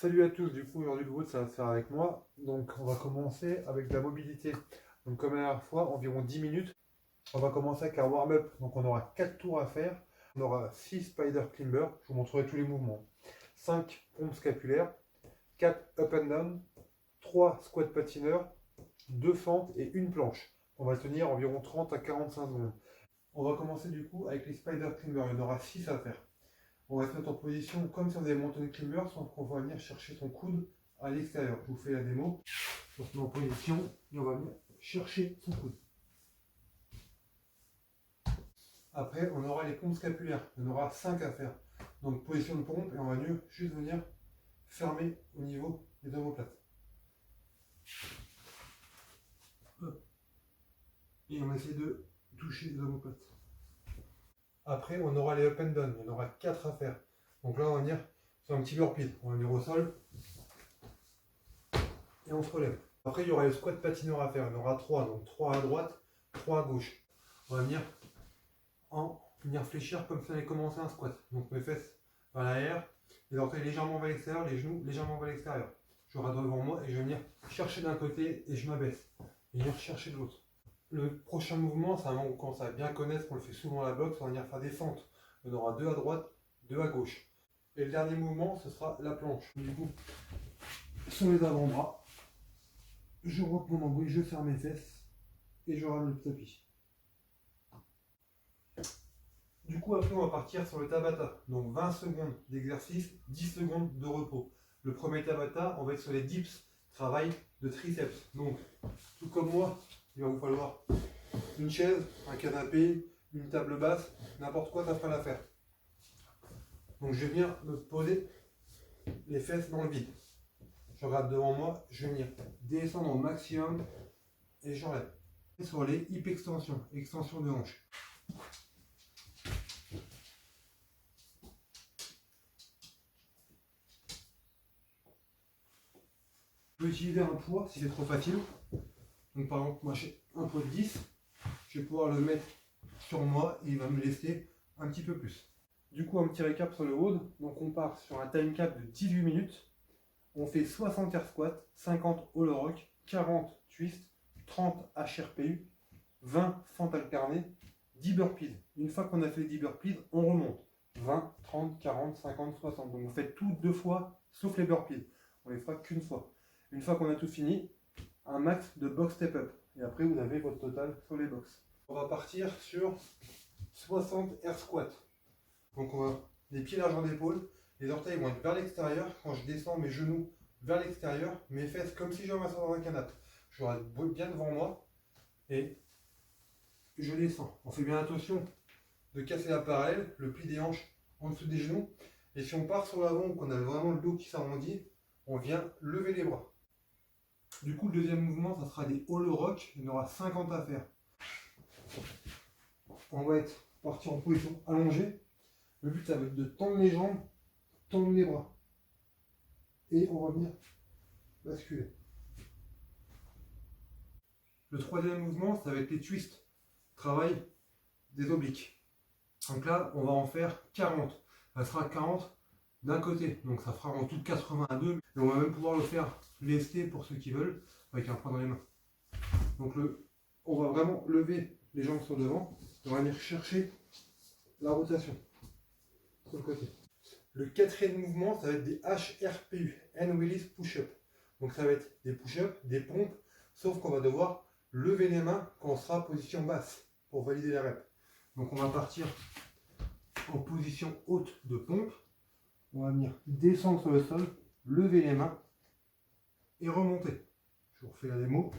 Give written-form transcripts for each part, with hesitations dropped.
Salut à tous, du coup aujourd'hui le vote ça va se faire avec moi. Donc on va commencer avec de la mobilité. Donc comme la dernière fois, environ 10 minutes. On va commencer avec un warm-up. Donc on aura 4 tours à faire. On aura 6 spider climber, je vous montrerai tous les mouvements. 5 pompes scapulaires, 4 up and down, 3 squat patineurs, 2 fentes et une planche. On va tenir environ 30 à 45 secondes. On va commencer du coup avec les spider climber, il y en aura 6 à faire. On va se mettre en position comme si on faisait mountain climber, sauf qu'on va venir chercher son coude à l'extérieur. Je vous fais la démo. On se met en position et on va venir chercher son coude. Après, on aura les pompes scapulaires. Il y en aura 5 à faire. Donc position de pompe et on va juste venir fermer au niveau des omoplates. Et on essaie de toucher les omoplates. Après, on aura les up and down. Il y en aura 4 à faire. Donc là, on va venir sur un petit burpee. On va venir au sol. Et on se relève. Après, il y aura le squat patineur à faire. Il y en aura 3. Donc 3 à droite, 3 à gauche. On va venir fléchir comme si on allait commencer un squat. Donc mes fesses vers l'arrière, les orteils légèrement vers l'extérieur, les genoux légèrement vers l'extérieur. J'aurai devant moi et je vais venir chercher d'un côté et je m'abaisse. Et venir chercher de l'autre. Le prochain mouvement, c'est un moment où on commence à bien connaître, qu'on le fait souvent à la boxe, on va venir faire des fentes. Il y en aura 2 à droite, 2 à gauche. Et le dernier mouvement, ce sera la planche. Du coup, sur les avant-bras, je rentre mon nombril, je serre mes fesses et je rame le tapis. Du coup, après, on va partir sur le Tabata. Donc 20 secondes d'exercice, 10 secondes de repos. Le premier Tabata, on va être sur les dips, travail de triceps. Donc, tout comme moi, il va vous falloir une chaise, un canapé, une table basse, n'importe quoi, ça fera l'affaire. Donc, je vais venir me poser les fesses dans le vide. Je regarde devant moi, je vais venir descendre au maximum et j'enlève. Sur les hip extensions, extension de hanche. Je peux utiliser un poids si c'est trop facile. Donc par exemple, moi j'ai un poids de 10, je vais pouvoir le mettre sur moi et il va me laisser un petit peu plus. Du coup, un petit récap sur le WOD. Donc on part sur un time cap de 18 minutes. On fait 60 air squat, 50 all rock, 40 twist, 30 HRPU, 20 fentes alternées, 10 burpees. Une fois qu'on a fait les 10 burpees, on remonte. 20, 30, 40, 50, 60. Donc vous faites tout 2 fois, sauf les burpees. On les fera qu'une fois. Une fois qu'on a tout fini, un max de box step up. Et après, vous avez votre total sur les box. On va partir sur 60 air squat. Donc on va les pieds largeur d'épaule. Les orteils vont être vers l'extérieur. Quand je descends mes genoux vers l'extérieur, mes fesses comme si je m'assois dans un canapé. Je reste bien devant moi et je descends. On fait bien attention de casser la parallèle, le pli des hanches en dessous des genoux. Et si on part sur l'avant ou qu'on a vraiment le dos qui s'arrondit, on vient lever les bras. Du coup, le deuxième mouvement, ça sera des all rock. Il y en aura 50 à faire. On va être parti en position allongée. Le but, ça va être de tendre les jambes, tendre les bras. Et on va venir basculer. Le troisième mouvement, ça va être les twists. Travail des obliques. Donc là, on va en faire 40. Ça sera 40 d'un côté. Donc ça fera en tout 82. Et on va même pouvoir le faire lesté pour ceux qui veulent, avec un poing dans les mains. Donc on va vraiment lever les jambes sur devant. On va venir chercher la rotation sur le côté. Le quatrième mouvement, ça va être des HRPU, Hand Release Push-Up. Donc ça va être des push-ups, des pompes, sauf qu'on va devoir lever les mains quand on sera en position basse pour valider la rep. Donc on va partir en position haute de pompe. On va venir descendre sur le sol, lever les mains et remonter. Je vous refais la démo.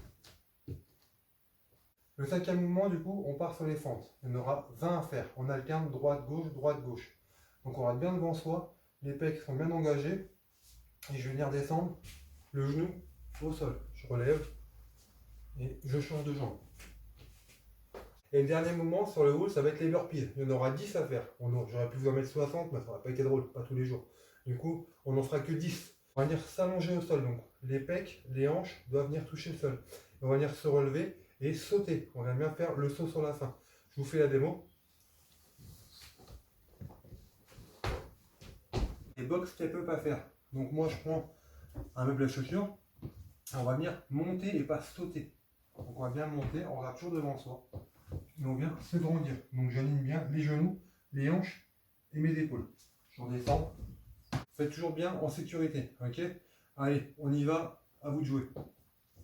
Le cinquième mouvement, du coup, on part sur les fentes. Il y en aura 20 à faire. On alterne droite-gauche, droite-gauche. Donc on va bien devant soi, les pecs sont bien engagés. Et je vais venir descendre le genou au sol. Je relève et je change de jambe. Et le dernier mouvement sur le wall, ça va être les burpees. Il y en aura 10 à faire. J'aurais pu vous en mettre 60, mais ça n'aurait pas été drôle, pas tous les jours. Du coup, on n'en fera que 10. On va venir s'allonger au sol. Donc les pecs, les hanches doivent venir toucher le sol. On va venir se relever et sauter. On va bien faire le saut sur la fin. Je vous fais la démo. Les box step up à faire. Donc moi je prends un meuble à chaussures, on va venir monter et pas sauter. Donc on va bien monter, on regarde toujours devant soi. Et on vient se grandir. Donc j'aligne bien les genoux, les hanches et mes épaules. Je redescends. Faites toujours bien en sécurité. Ok? Allez, on y va, à vous de jouer.